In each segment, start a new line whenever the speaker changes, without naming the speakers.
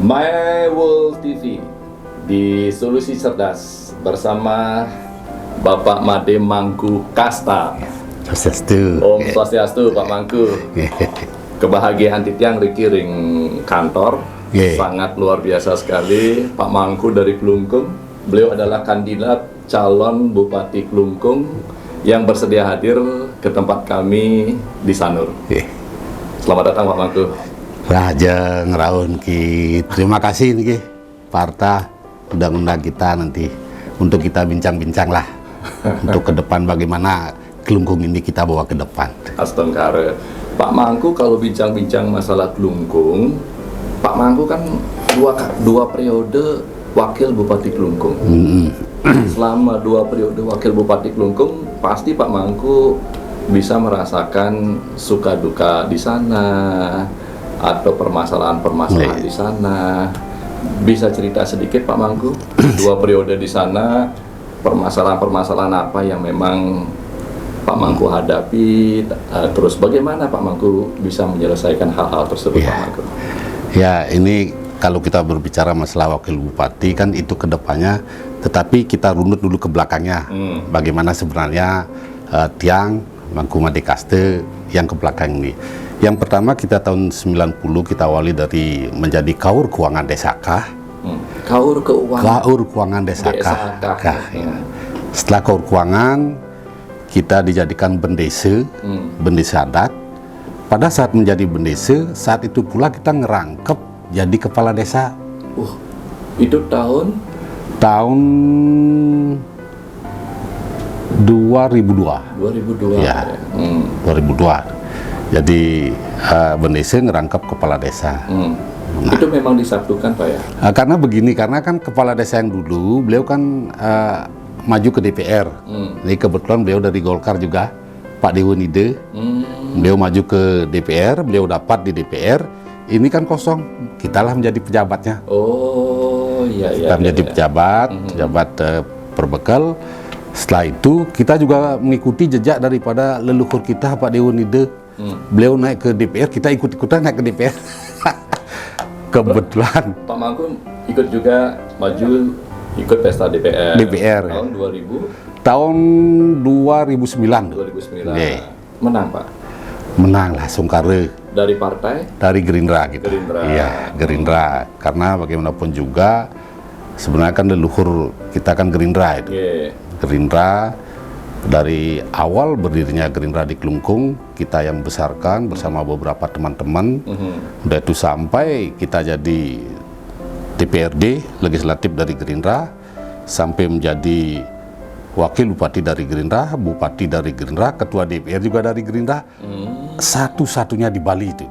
My World TV di Solusi Cerdas bersama Bapak Made Mangku Kasta.
Swastiastu.
Om Swastiastu Pak Mangku. Kebahagiaan titiang rikiring kantor. Sangat luar biasa sekali. Pak Mangku dari Klungkung. Beliau adalah kandidat calon Bupati Klungkung yang bersedia hadir ke tempat kami di Sanur. Selamat datang Pak Mangku.
Raja ngeraun ki. Terima kasih nih Parta undang-undang kita nanti untuk kita bincang-bincang lah untuk ke depan bagaimana Klungkung ini kita bawa ke depan.
Astengkare. Pak Mangku kalau bincang-bincang masalah Klungkung, Pak Mangku kan dua periode wakil Bupati Klungkung. Selama 2 periode wakil Bupati Klungkung, pasti Pak Mangku bisa merasakan suka duka di sana atau permasalahan-permasalahan di sana. Bisa cerita sedikit Pak Mangku, 2 periode di sana, permasalahan-permasalahan apa yang memang Pak Mangku hadapi, terus bagaimana Pak Mangku bisa menyelesaikan hal-hal tersebut Pak Mangku?
Ya, ini kalau kita berbicara masalah wakil bupati kan itu kedepannya, tetapi kita runut dulu ke belakangnya. Bagaimana sebenarnya tiang Mangku Made Kaste yang ke belakang ini. Yang pertama kita tahun 90 kita awali dari menjadi Kaur Keuangan Desaka.
Kaur
Keuangan Desaka. Ya. Setelah Kaur Keuangan kita dijadikan bendese, bendese adat. Pada saat menjadi bendese, saat itu pula kita ngerangkep jadi kepala desa.
Itu tahun
2002.
2002.
Ya. 2002. Jadi bendese ngerangkap kepala desa.
Itu memang disatukan Pak ya?
Karena begini, karena kan kepala desa yang dulu beliau kan maju ke DPR. Jadi kebetulan beliau dari Golkar juga, Pak Dewanide. Beliau maju ke DPR, beliau dapat di DPR. Ini kan kosong, kitalah menjadi pejabatnya.
Oh iya.
Kita menjadi pejabat perbekal. Setelah itu kita juga mengikuti jejak daripada leluhur kita Pak Dewanide. Beliau naik ke DPR, kita ikut-ikutan naik ke DPR. Kebetulan
Pak Mangku ikut juga maju ikut pesta DPR. Tahun 2000.
Tahun 2009.
2009. Menang Pak.
Menang lah Sungkare.
Dari partai?
Dari Gerindra gitu.
Gerindra.
Iya, Gerindra. Karena bagaimanapun juga sebenarnya kan leluhur kita kan Gerindra itu. Gerindra. Dari awal berdirinya Gerindra di Klungkung, kita yang besarkan bersama beberapa teman-teman. Udah itu sampai kita jadi DPRD, legislatif dari Gerindra, sampai menjadi wakil bupati dari Gerindra, bupati dari Gerindra, ketua DPR juga dari Gerindra. Satu-satunya di Bali itu,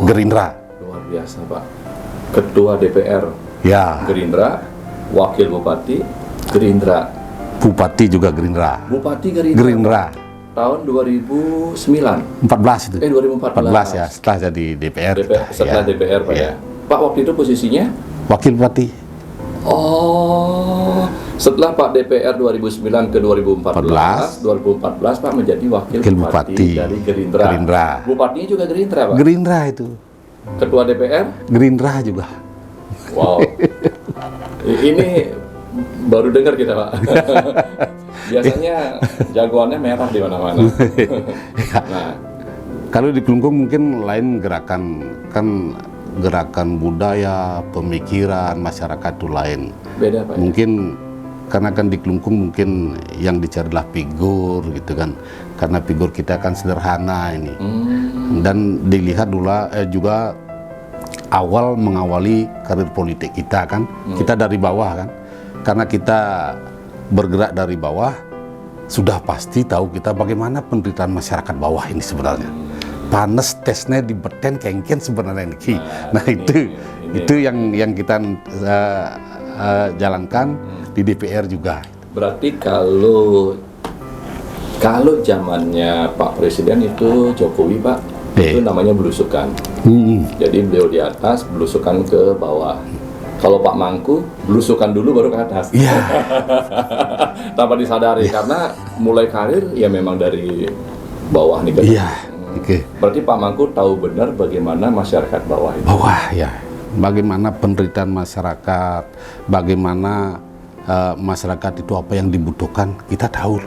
Gerindra.
Luar biasa Pak. Ketua DPR,
ya.
Gerindra, wakil bupati, Gerindra.
Bupati juga Gerindra.
Bupati Gerindra.
Gerindra.
Tahun 2009.
14 itu.
2014
ya, setelah jadi DPR.
Setelah DPR Pak ya. Pak waktu itu posisinya?
Wakil bupati.
Oh, setelah Pak DPR 2009 ke 2014 Pak menjadi wakil bupati dari Gerindra. Bupatinya juga Gerindra Pak?
Gerindra itu.
Ketua DPR?
Gerindra juga.
Wow. Ini baru dengar kita Pak. Biasanya jagoannya merah di mana-mana. Nah,
kalau di Klungkung mungkin lain gerakan, kan gerakan budaya, pemikiran masyarakat itu lain.
Beda Pak.
Mungkin karena kan di Klungkung mungkin yang dicarilah figur gitu kan. Karena figur kita kan sederhana ini. Dan dilihat dulu juga awal mengawali karir politik kita kan. Kita dari bawah kan. Karena kita bergerak dari bawah, sudah pasti tahu kita bagaimana penderitaan masyarakat bawah ini sebenarnya. Panas tesnya di beten kengken sebenarnya ini. Nah itu yang kita jalankan di DPR juga.
Berarti kalau zamannya Pak Presiden itu Jokowi Pak, itu namanya belusukan. Jadi beliau di atas, belusukan ke bawah. Kalau Pak Mangku, belusukan dulu baru ke atas. Tanpa disadari, karena mulai karir ya memang dari bawah nih kan. Berarti Pak Mangku tahu benar bagaimana masyarakat bawah itu.
Bawah ya. bagaimana penderitaan masyarakat, bagaimana masyarakat itu apa yang dibutuhkan, kita tahu.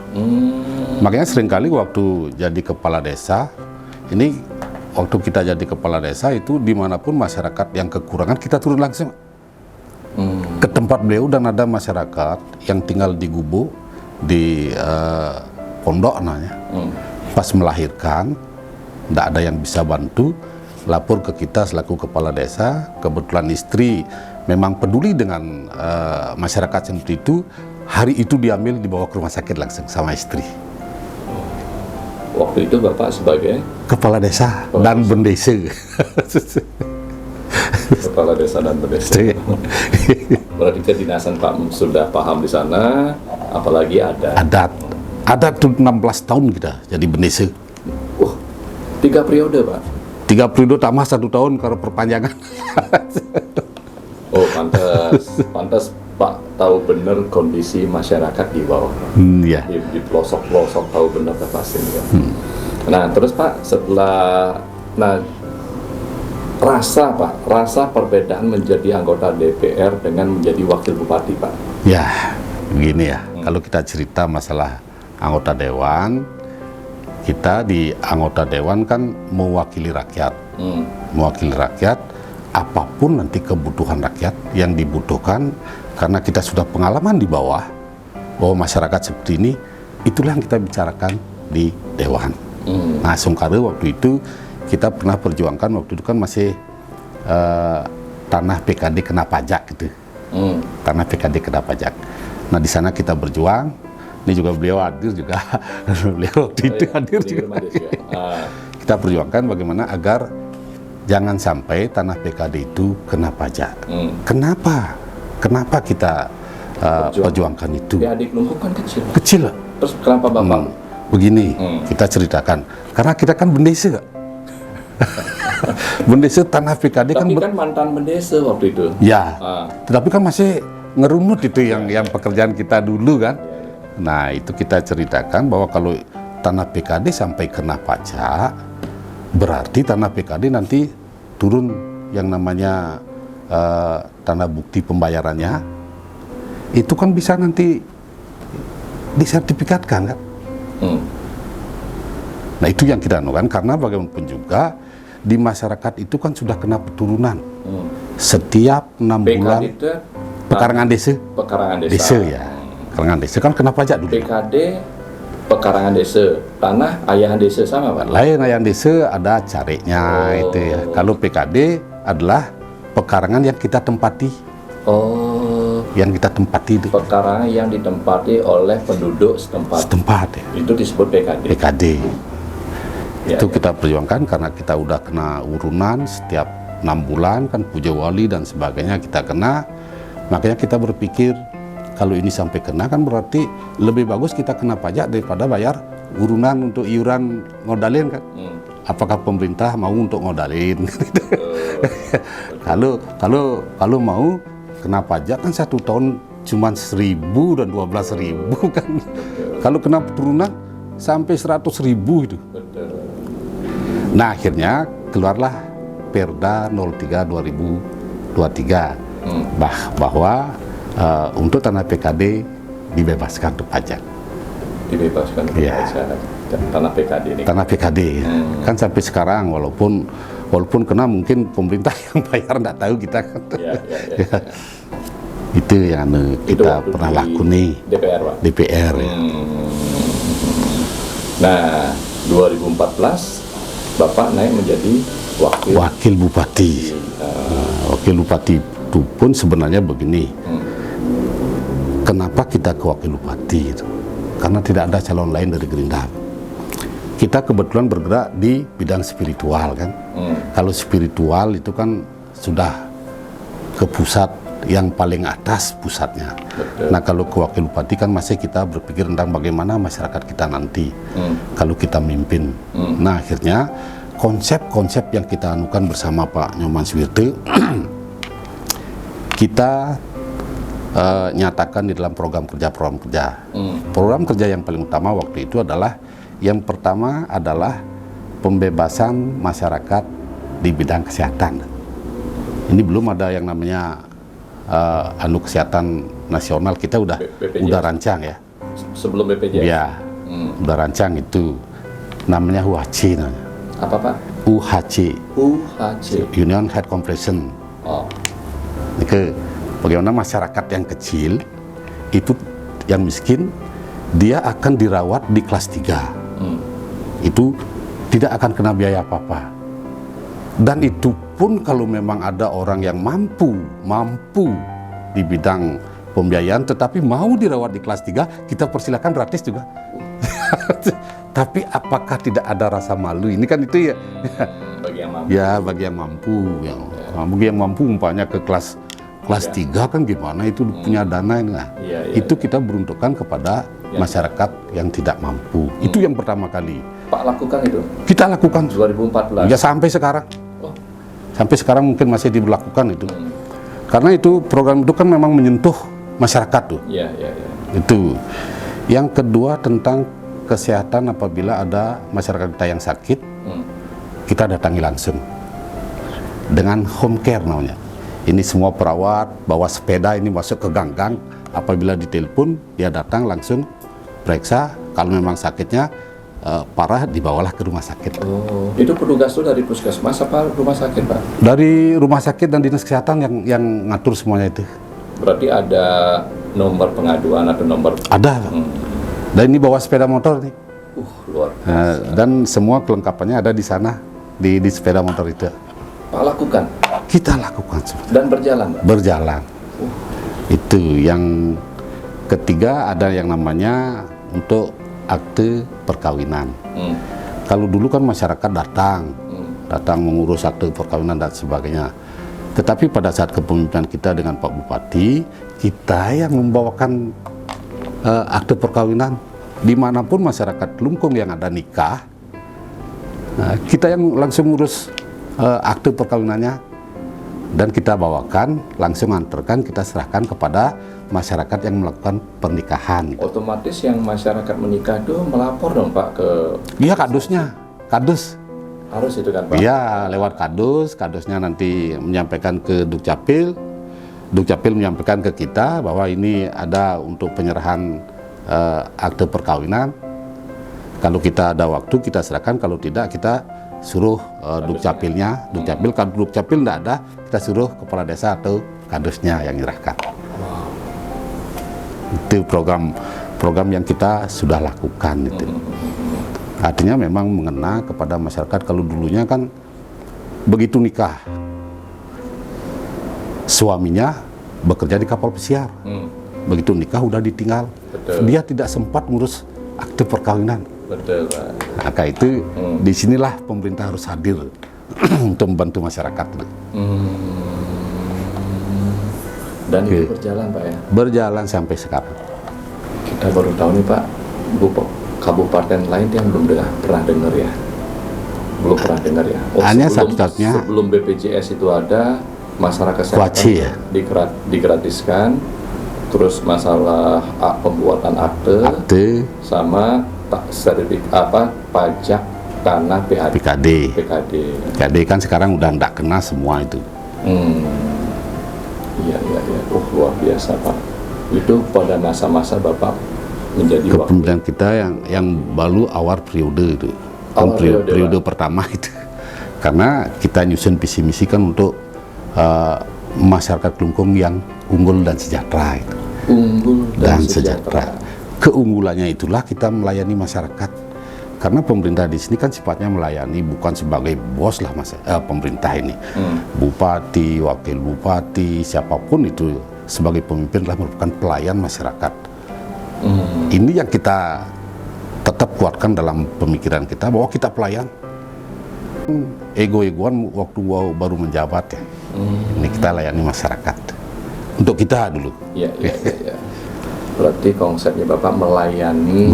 Makanya seringkali waktu jadi kepala desa, ini waktu kita jadi kepala desa itu dimanapun masyarakat yang kekurangan, kita turun langsung ke tempat beliau, dan ada masyarakat yang tinggal di gubuk, di pondok namanya. Pas melahirkan, tidak ada yang bisa bantu, lapor ke kita selaku kepala desa. Kebetulan istri memang peduli dengan masyarakat seperti itu. Hari itu diambil dibawa ke rumah sakit langsung sama istri.
Waktu itu Bapak sebagai
kepala desa dan bendesa.
Kepala desa dan bendesa. Berarti kedinasan Pak sudah paham di sana, apalagi
adat tuh 16 tahun kita jadi bendesa.
3 periode Pak.
3 periode tambah 1 tahun karena perpanjangan.
Oh, pantas Pak tahu benar kondisi masyarakat di bawah.
Iya.
Di pelosok-pelosok tahu benar pasti ya. Nah, terus Pak setelah rasa perbedaan menjadi anggota DPR dengan menjadi wakil bupati Pak.
Ya, begini ya. Kalau kita cerita masalah anggota dewan, kita di anggota dewan kan mewakili rakyat. Mewakili rakyat, apapun nanti kebutuhan rakyat yang dibutuhkan, karena kita sudah pengalaman di bawah bahwa masyarakat seperti ini, itulah yang kita bicarakan di dewan. Nah, sungkara waktu itu kita pernah perjuangkan, waktu itu kan masih tanah PKD kena pajak gitu. Tanah PKD kena pajak. Nah, di sana kita berjuang. Ini juga beliau hadir juga. Beliau waktu itu hadir juga. Kita perjuangkan bagaimana agar jangan sampai tanah PKD itu kena pajak. Kenapa? Kenapa kita perjuangkan itu?
PKD Kelungkung kan kecil.
Kecil.
Terus kenapa Bapak?
Begini, kita ceritakan. Karena kita kan bendesa. Bendesa tanah PKD kan.
Tapi kan mantan bendesa waktu itu.
Ya. Tetapi kan masih ngerunut itu yang pekerjaan kita dulu kan. Nah, itu kita ceritakan bahwa kalau tanah PKD sampai kena pajak, berarti tanah PKD nanti turun yang namanya tanah bukti pembayarannya, itu kan bisa nanti disertifikatkan kan. Nah, itu yang kita anukan, karena bagaimanapun juga di masyarakat itu kan sudah kena peturunan. Setiap 6 bulan pekarangan desa.
Pekarangan desa.
Desa ya. Pekarangan desa kan kena pajak dulu.
PKD pekarangan desa, tanah ayahan desa sama Pak?
Lain ayahan desa ada careknya itu ya. Kalau PKD adalah pekarangan yang kita tempati. Yang kita tempati itu.
Pekarangan yang ditempati oleh penduduk setempat.
Ya.
Itu disebut PKD.
PKD.
Ya,
itu kita perjuangkan karena kita udah kena urunan setiap 6 bulan kan, puja wali dan sebagainya kita kena. Makanya kita berpikir kalau ini sampai kena kan berarti lebih bagus kita kena pajak daripada bayar urunan untuk iuran ngodalin kan. Apakah pemerintah mau untuk ngodalin? Kalau mau kena pajak kan 1 tahun cuma 1.000 dan 12.000 kan. Kalau kena turunan sampai 100.000 itu. Nah, akhirnya keluarlah Perda 03 2023 bahwa untuk tanah PKD dibebaskan untuk pajak.
Dibebaskan untuk pajak tanah PKD ini. Tanah
PKD kan sampai sekarang walaupun kena mungkin pemerintah yang bayar nggak tahu kita kan. Ya. Itu yang kita pernah lakukan nih.
DPR Pak.
DPR ya.
Nah, 2014 Bapak naik menjadi
wakil bupati. Wakil bupati itu pun sebenarnya begini. Kenapa kita ke wakil bupati itu? Karena tidak ada calon lain dari Gerindra. Kita kebetulan bergerak di bidang spiritual kan. Kalau spiritual itu kan sudah ke pusat yang paling atas pusatnya. Nah, kalau ke wakil bupati kan masih kita berpikir tentang bagaimana masyarakat kita nanti kalau kita mimpin. Nah, akhirnya konsep-konsep yang kita anukan bersama Pak Nyoman Suwirte kita nyatakan di dalam program kerja. Program kerja yang paling utama waktu itu adalah yang pertama adalah pembebasan masyarakat di bidang kesehatan. Ini belum ada yang namanya anu kesehatan nasional, kita udah rancang ya.
Sebelum BPJS?
Ya, udah rancang itu. Namanya UHC namanya.
Apa Pak?
UHC.
UHC.
Union Head Compression.
Oh.
Ini bagaimana masyarakat yang kecil, itu yang miskin, dia akan dirawat di kelas 3. Itu tidak akan kena biaya apa-apa. Dan itu pun kalau memang ada orang yang mampu di bidang pembiayaan tetapi mau dirawat di kelas 3, kita persilakan gratis juga. Tapi apakah tidak ada rasa malu? Ini kan itu ya.
Bagi yang mampu.
Ya, bagi yang mampu, bagi yang mampu umpamanya ke kelas 3 kan gimana itu punya dana ini. Nah, itu kita beruntukkan kepada masyarakat yang tidak mampu. Itu yang pertama kali.
Pak lakukan itu?
Kita lakukan
2014.
Ya sampai sekarang. Sampai sekarang mungkin masih diberlakukan itu. Karena itu program itu kan memang menyentuh masyarakat tuh.
Iya.
Itu. Yang kedua tentang kesehatan, apabila ada masyarakat kita yang sakit, kita datangi langsung. Dengan home care namanya. Ini semua perawat bawa sepeda ini masuk ke gang-gang, apabila ditelepon dia datang langsung periksa, kalau memang sakitnya parah dibawalah ke rumah sakit.
Oh, itu petugas itu dari puskesmas apa rumah sakit Pak?
Dari rumah sakit dan dinas kesehatan yang ngatur semuanya itu.
Berarti ada nomor pengaduan atau nomor?
Ada. Dan ini bawa sepeda motor nih.
Luar biasa.
Dan semua kelengkapannya ada di sana, di sepeda motor itu.
Pak lakukan?
Kita lakukan semua.
Dan berjalan Pak?
Berjalan. Itu yang ketiga, ada yang namanya untuk akte perkawinan. Kalau dulu kan masyarakat datang mengurus akte perkawinan dan sebagainya. Tetapi pada saat kepemimpinan kita dengan Pak Bupati, kita yang membawakan akte perkawinan dimanapun masyarakat Klungkung yang ada nikah, kita yang langsung ngurus akte perkawinannya dan kita bawakan, langsung antarkan, kita serahkan kepada masyarakat yang melakukan pernikahan.
Otomatis yang masyarakat menikah itu melapor dong Pak ke?
Iya, kadus.
Harus itu kan Pak?
Iya, lewat kadusnya nanti menyampaikan ke Dukcapil menyampaikan ke kita bahwa ini ada untuk penyerahan akte perkawinan. Kalau kita ada waktu kita serahkan, kalau tidak kita suruh Dukcapilnya. Kalau Dukcapil tidak ada, kita suruh kepala desa atau kadusnya yang menyerahkan. Itu program yang kita sudah lakukan itu. Artinya memang mengena kepada masyarakat. Kalau dulunya kan begitu nikah, suaminya bekerja di kapal pesiar. Begitu nikah udah ditinggal.
Betul.
Dia tidak sempat ngurus akte perkawinan.
Betul Pak.
Maka itu disinilah pemerintah harus hadir untuk membantu masyarakat.
Dan itu berjalan Pak ya? Berjalan
sampai sekarang.
Kita baru tahu nih Pak, kabupaten lain yang belum pernah dengar ya? Belum pernah dengar ya?
Hanya satu-satunya
sebelum BPJS itu ada, masalah kesehatan
ya?
digratiskan, terus masalah pembuatan akte. Sama pajak tanah PKD kan sekarang udah enggak kena semua itu. Iya. Luar biasa Pak. Itu pada masa-masa Bapak menjadi
kepemimpinan kita yang baru awal periode itu. Periode pertama itu. Karena kita nyusun visi misi kan untuk masyarakat Klungkung yang unggul dan sejahtera itu.
Unggul dan sejahtera.
Keunggulannya itulah kita melayani masyarakat. Karena pemerintah di sini kan sifatnya melayani, bukan sebagai bos lah pemerintah ini. Bupati, wakil bupati, siapapun itu sebagai pemimpin adalah merupakan pelayan masyarakat. Ini yang kita tetap kuatkan dalam pemikiran kita, bahwa kita pelayan. Ego-egoan waktu baru menjabat ya. Ini kita layani masyarakat. Untuk kita dulu.
Iya. Berarti konsepnya Bapak melayani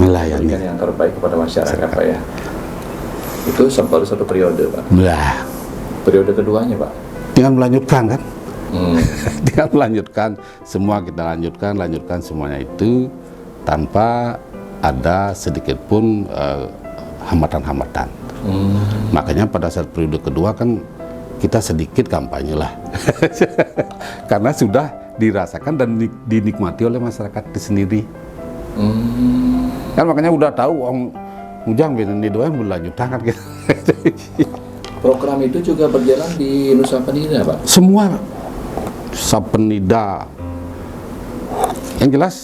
yang terbaik kepada masyarakat Pak ya. Itu baru satu periode Pak. Periode keduanya Pak?
Dengan melanjutkan kan. Dengan melanjutkan, semua kita lanjutkan semuanya itu tanpa ada sedikit pun hambatan-hambatan. Makanya pada saat periode kedua kan kita sedikit kampanye lah. Karena sudah dirasakan dan dinikmati oleh masyarakat itu sendiri. Kan makanya udah tahu Ujang ini doang berlanjutan kan gitu.
Program itu juga berjalan di Nusa Penida, Pak?
Semua Nusa Penida. Yang jelas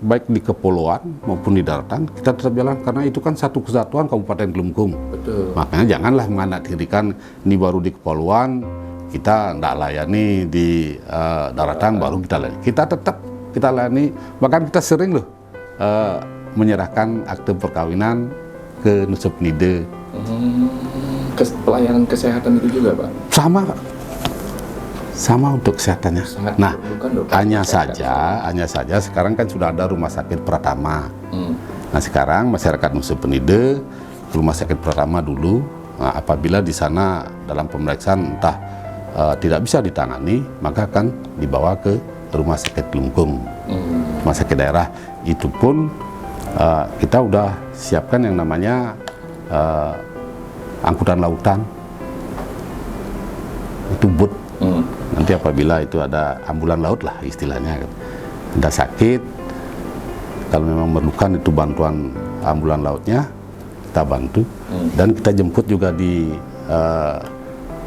baik di kepulauan maupun di daratan kita tetap jalan karena itu kan satu kesatuan Kabupaten Kelungkung.
Betul.
Makanya janganlah menganaktirikan ini baru di kepulauan kita tidak layani di daratan baru kita layani. Kita layani, bahkan kita sering loh menyerahkan akte perkawinan ke Nusa Penida.
Pelayanan kesehatan itu juga, Pak?
Sama untuk kesehatannya. Nah, hanya saja sekarang kan sudah ada rumah sakit Pratama. Nah, sekarang masyarakat Nusa Penida ke rumah sakit Pratama dulu. Nah, apabila di sana dalam pemeriksaan entah tidak bisa ditangani, maka akan dibawa ke rumah sakit Kelungkung, rumah sakit daerah. Itu pun kita udah siapkan yang namanya angkutan lautan, itu bot. Nanti apabila itu ada ambulan laut lah istilahnya, ada sakit, kalau memang memerlukan itu bantuan ambulan lautnya, kita bantu. Dan kita jemput juga di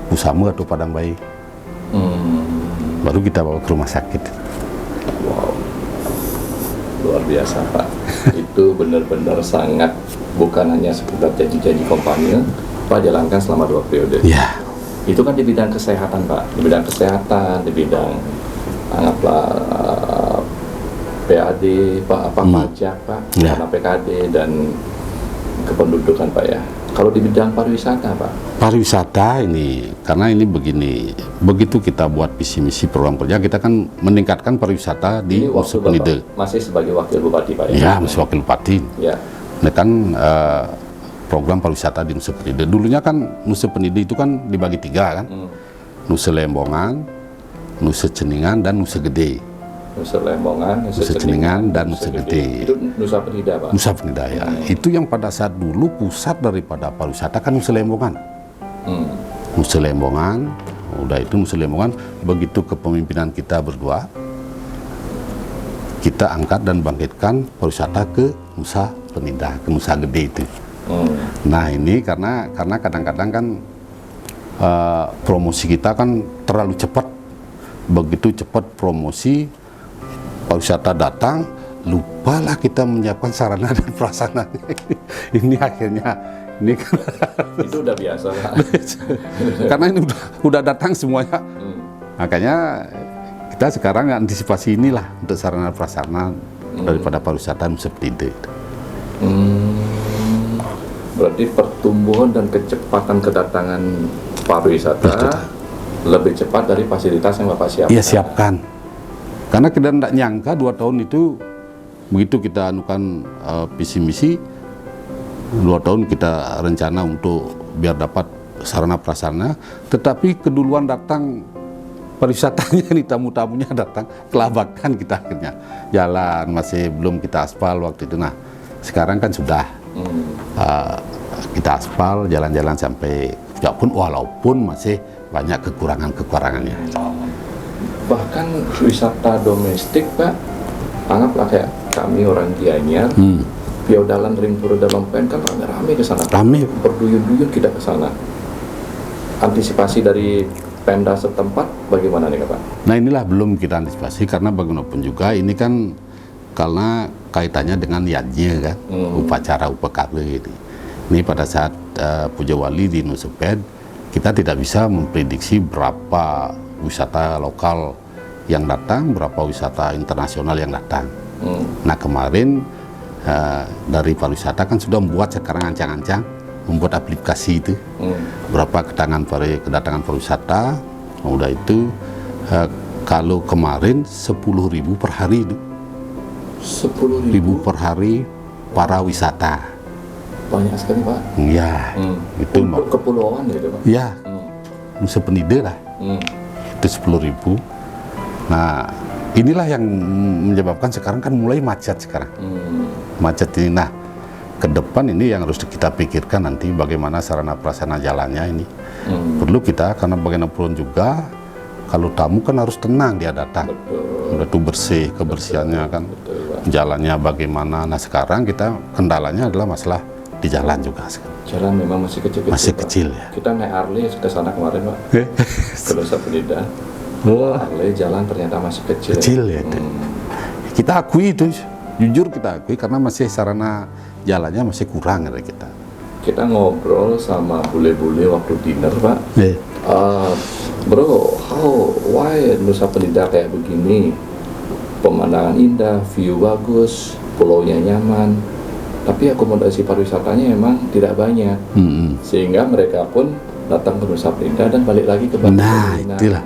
Pusamu atau Padang Bayi. Baru kita bawa ke rumah sakit.
Wow, luar biasa, Pak. Itu benar-benar sangat, bukan hanya sekedar janji-janji kampanye, Pak jalankan selama 2 periode.
Ya.
Itu kan di bidang kesehatan, Pak. Di bidang kesehatan, di bidang anggaplah PAD, pajak, Pak,
Ya.
karena PKD dan kependudukan, Pak ya. Kalau di bidang pariwisata, Pak?
Pariwisata ini, karena ini begini, begitu kita buat visi misi program kerja, kita kan meningkatkan pariwisata di Nusa Penida.
Masih sebagai wakil bupati, Pak ya?
Ya, masih wakil bupati.
Ya.
Ini kan program pariwisata di Nusa Penida. Dulunya kan Nusa Penida itu kan dibagi 3 kan, Nusa Lembongan, Nusa Ceningan, dan Nusa Gede.
Nusa Lembongan,
Nusa Ceningan, dan Nusa Gede.
Itu Nusa Penida, Pak?
Nusa Penida ya. Itu yang pada saat dulu pusat daripada pariwisata kan Nusa Lembongan. Nusa Lembongan, udah itu Nusa Lembongan, begitu kepemimpinan kita berdua, kita angkat dan bangkitkan pariwisata ke Nusa Penida, ke Nusa Gede itu. Nah ini karena kadang-kadang kan promosi kita kan terlalu cepat. Begitu cepat promosi pariwisata datang, lupalah kita menyiapkan sarana dan prasarana. Ini akhirnya ini kan
itu udah biasa, Pak.
karena ini udah datang semuanya. Makanya kita sekarang antisipasi inilah untuk sarana prasarana daripada pariwisata Nusa Penida.
Berarti pertumbuhan dan kecepatan kedatangan pariwisata lebih cepat dari fasilitas yang Bapak siapkan.
Iya, siapkan. Karena kita tidak nyangka 2 tahun itu begitu kita anukan visi misi, 2 tahun kita rencana untuk biar dapat sarana prasarana, tetapi keduluan datang pariwisatanya nih, tamu-tamunya datang, kelabakan kita akhirnya. Jalan masih belum kita aspal waktu itu. Nah, sekarang kan sudah kita aspal, jalan-jalan sampai pun walaupun masih banyak kekurangannya.
Bahkan wisata domestik, Pak, anggaplah kayak kami orang Gianyar, Piaudalan Ring Pura dalam Pen kan rame-rame ke sana.
Rame.
Berduyun-duyun kita ke sana. Antisipasi dari Pemda setempat bagaimana nih, Pak?
Nah, inilah belum kita antisipasi karena bagaimanapun juga ini kan karena kaitannya dengan yadnya kan, upacara upakara ini. Ini pada saat Puja Wali di Nusa Ped, kita tidak bisa memprediksi berapa wisata lokal yang datang, berapa wisata internasional yang datang. Nah, kemarin dari pariwisata kan sudah membuat sekarang ancang-ancang, membuat aplikasi itu, berapa kedatangan pariwisata. Udah itu kalau kemarin 10.000 per hari itu. 10.000 per hari para wisata.
Banyak sekali, Pak.
Ya, itu
untuk kepulauan ya, Pak.
Ya, Nusa Penida lah. Itu 10.000. Nah, inilah yang menyebabkan sekarang kan mulai macet sekarang. Macet ini. Nah, ke depan ini yang harus kita pikirkan nanti bagaimana sarana prasarana jalannya ini. Perlu kita, karena bagaimanapun juga kalau tamu kan harus tenang dia datang. Udah tuh bersih, kebersihannya kan. Jalannya bagaimana. Nah sekarang kita kendalanya adalah masalah di jalan juga.
Jalan memang masih kecil-kecil.
Masih kecil ya.
Kita naik Harley ke sana kemarin Pak. Ke Nusa Penida. Harley jalan ternyata masih kecil.
Kecil ya. Kita akui itu, jujur kita akui karena masih sarana jalannya masih kurang dari kita.
Kita ngobrol sama bule-bule waktu dinner Pak. Bro, why Nusa Penida kayak begini? Pemandangan indah, view bagus, pulaunya nyaman, tapi akomodasi pariwisatanya memang tidak banyak. Sehingga mereka pun datang ke Nusa Penida dan balik lagi ke Batu.
Nah, itulah.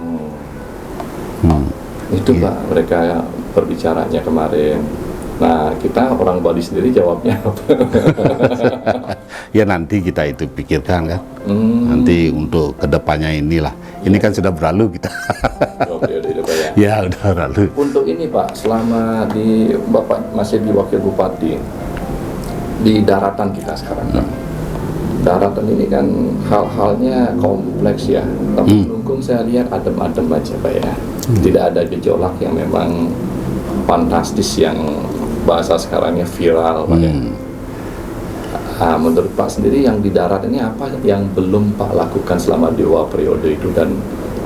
Itu Pak, mereka berbicaranya kemarin. Nah, kita orang Bali sendiri jawabnya apa?
Ya nanti kita itu pikirkan kan. Nanti untuk kedepannya inilah. Ini kan sudah berlalu kita. Ya udah berlalu.
Untuk ini Pak, selama di Bapak masih di Wakil Bupati di daratan kita sekarang Pak. Daratan ini kan hal-halnya kompleks ya. Tapi Kelungkung saya lihat adem-adem aja Pak ya. Tidak ada gejolak yang memang fantastis yang bahasa sekarangnya viral Pak ya. Menurut Pak sendiri yang di darat ini apa yang belum Pak lakukan selama 2 periode itu dan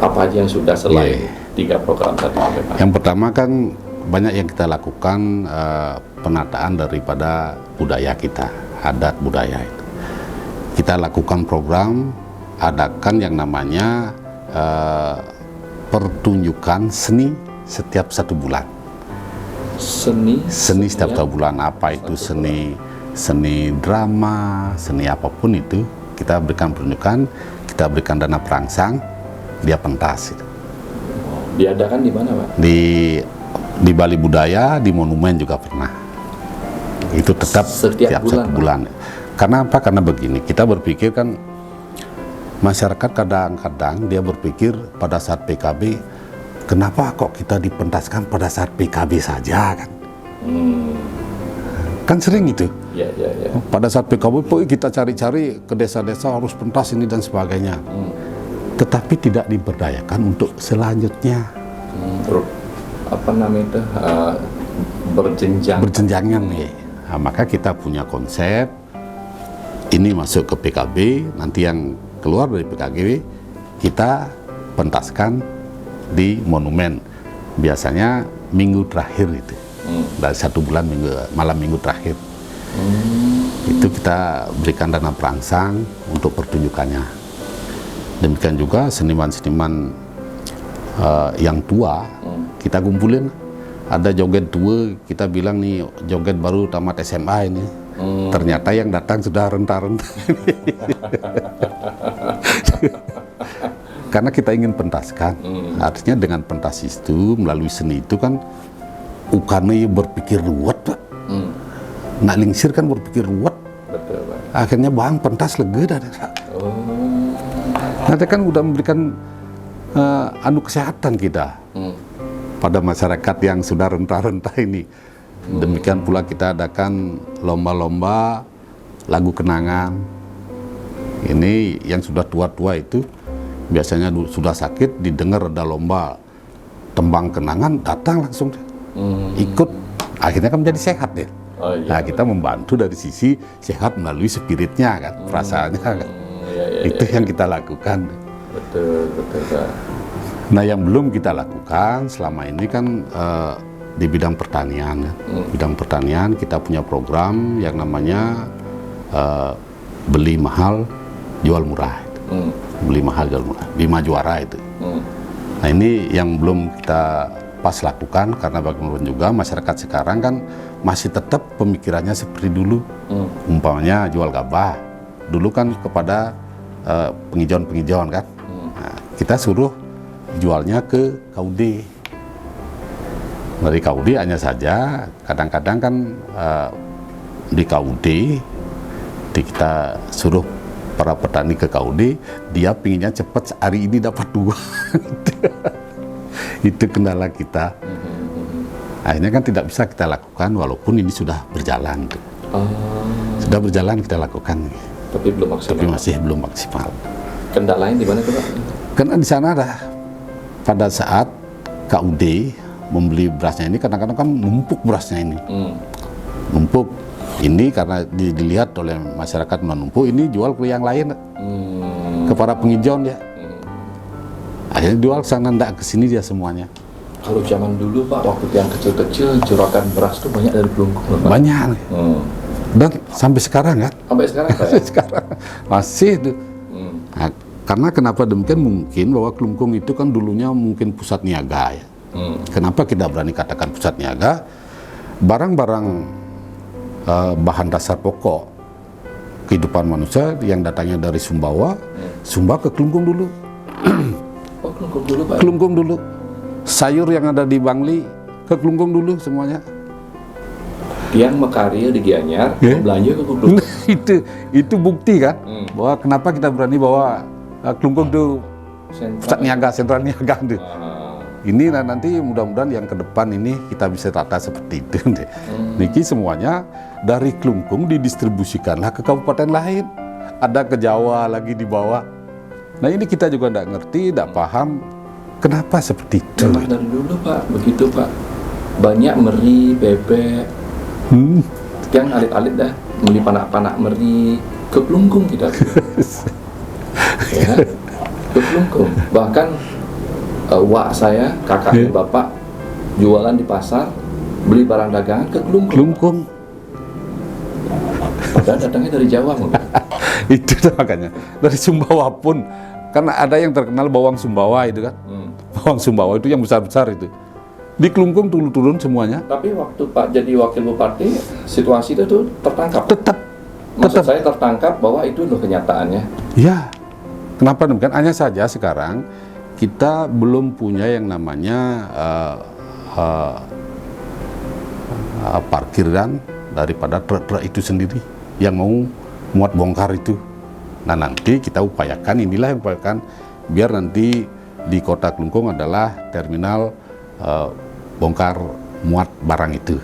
apa aja yang sudah selain 3 program tadi Pak?
Yang pertama kan banyak yang kita lakukan penataan daripada budaya kita, adat budaya itu. Kita lakukan program, adakan yang namanya pertunjukan seni setiap 1 bulan. Seni setiap 1 bulan, apa itu seni drama, seni apapun itu kita berikan pertunjukan, kita berikan dana perangsang, dia pentas. Gitu.
Diadakan di mana Pak?
Di Bali Budaya, di Monumen juga pernah. Itu tetap setiap bulan, 1 bulan. Karena apa? Karena begini, kita berpikir kan masyarakat kadang-kadang dia berpikir pada saat PKB, kenapa kok kita dipentaskan pada saat PKB saja kan? Kan sering itu.
Ya.
Pada saat PKB kita cari-cari ke desa-desa harus pentas ini dan sebagainya. Tetapi tidak diberdayakan untuk selanjutnya.
Apa namanya itu? Berjenjangnya
nih. Nah, maka kita punya konsep ini masuk ke PKB, nanti yang keluar dari PKB kita pentaskan di Monumen. Biasanya minggu terakhir itu. Dari 1 bulan malam minggu terakhir. Itu kita berikan dana perangsang untuk pertunjukannya. Demikian juga seniman-seniman yang tua kita kumpulin. Ada joget tua, kita bilang nih joget baru tamat SMA ini. Ternyata yang datang sudah renta-renta. Karena kita ingin pentaskan. Artinya dengan pentas itu, melalui seni itu kan ukane berpikir ruwet Pak. Nak lingsir kan berpikir ruwet.
Betul Pak.
Akhirnya bang pentas lega dah. Nanti kan udah memberikan kesehatan kita pada masyarakat yang sudah renta-renta ini. Demikian pula kita adakan lomba-lomba lagu kenangan. Ini yang sudah tua-tua itu biasanya sudah sakit, didengar ada lomba tembang kenangan, datang langsung ikut. Akhirnya kan menjadi sehat deh. Nah kita membantu dari sisi sehat melalui spiritnya kan, perasaannya kan. Itu yang kita lakukan.
Betul Pak.
Nah yang belum kita lakukan selama ini kan di bidang pertanian. Bidang pertanian kita punya program yang namanya beli mahal jual murah. Beli mahal jual murah, Bima Juara itu. Nah ini yang belum kita pas lakukan karena bagaimanapun juga masyarakat sekarang kan masih tetap pemikirannya seperti dulu. Umpamanya jual gabah dulu kan kepada penghijauan kan. Nah, kita suruh jualnya ke KUD. Dari KUD hanya saja kadang-kadang kan di KUD kita suruh para petani ke KUD, dia pinginnya cepat hari ini dapat 2. Itu kendala kita. Akhirnya kan tidak bisa kita lakukan walaupun ini sudah berjalan. Sudah berjalan kita lakukan,
Tapi belum maksimal.
tapi masih belum maksimal.
Kendalanya di mana tuh Pak?
Karena di sana ada pada saat KUD membeli berasnya ini, kadang-kadang kan numpuk berasnya ini, numpuk. Ini karena dilihat oleh masyarakat menumpuk, ini jual ke yang lain, ke para penghijau ya. Akhirnya jual ke sana, ndak ke sini dia semuanya.
Kalau zaman dulu Pak, waktu yang kecil-kecil juragan beras tuh banyak dari Kelungkung loh, Pak.
Banyak. Dan sampai sekarang kan?
Sampai sekarang Pak ya?
Sampai sekarang masih itu. Nah, karena kenapa demikian, mungkin bahwa Kelungkung itu kan dulunya mungkin pusat niaga ya. Kenapa kita berani katakan pusat niaga? Barang-barang bahan dasar pokok kehidupan manusia yang datangnya dari Sumbawa, Sumba ke Kelungkung dulu.
Oh, Kelungkung dulu Pak?
Kelungkung dulu. Sayur yang ada di Bangli ke Kelungkung dulu semuanya.
Yang Mekaria di Gianyar, belanja ke Kelungkung.
itu bukti kan, bahwa kenapa kita berani bawa Kelungkung itu pusat niaga, sentral niaga itu. Ini nanti mudah-mudahan yang ke depan ini kita bisa tata seperti itu. Niki semuanya dari Kelungkung didistribusikanlah ke kabupaten lain. Ada ke Jawa lagi di bawah. Nah ini kita juga tidak ngerti, tidak paham kenapa seperti itu.
Memang dari dulu Pak, begitu Pak. Banyak meri, bebek, yang alit-alit dah, beli panak-panak meri, ke Kelungkung kita. Ya, ke Kelungkung. Bahkan wak saya, kakaknya bapak, jualan di pasar, beli barang dagangan ke Kelungkung.
Kelungkung.
Padahal datangnya dari Jawa mungkin.
Itu makanya dari Sumbawa pun, karena ada yang terkenal bawang Sumbawa itu kan. Bawang Sumbawa itu yang besar-besar itu. Di Kelungkung turun semuanya.
Tapi waktu Pak jadi wakil bupati, situasi itu tuh tertangkap. Maksud saya tertangkap bahwa itu loh kenyataannya.
Ya. Kenapa demikian? Hanya saja sekarang kita belum punya yang namanya parkiran daripada truk-truk itu sendiri yang mau muat bongkar itu. Nah nanti kita upayakan, inilah yang upayakan biar nanti di kota Kelungkung adalah terminal bongkar muat barang itu.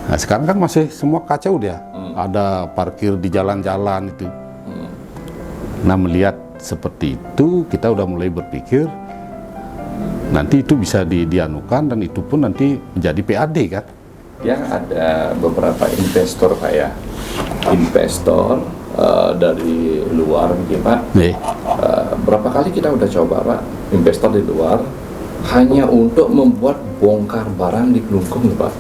Nah sekarang kan masih semua kacau dia, ada parkir di jalan-jalan itu. Nah melihat seperti itu kita udah mulai berpikir nanti itu bisa dianukan dan itu pun nanti menjadi PAD kan.
Yang ada beberapa investor Pak ya, investor dari luar mungkin Pak. Berapa kali kita udah coba Pak, investor di luar hanya untuk membuat bongkar barang di Kelungkung Pak.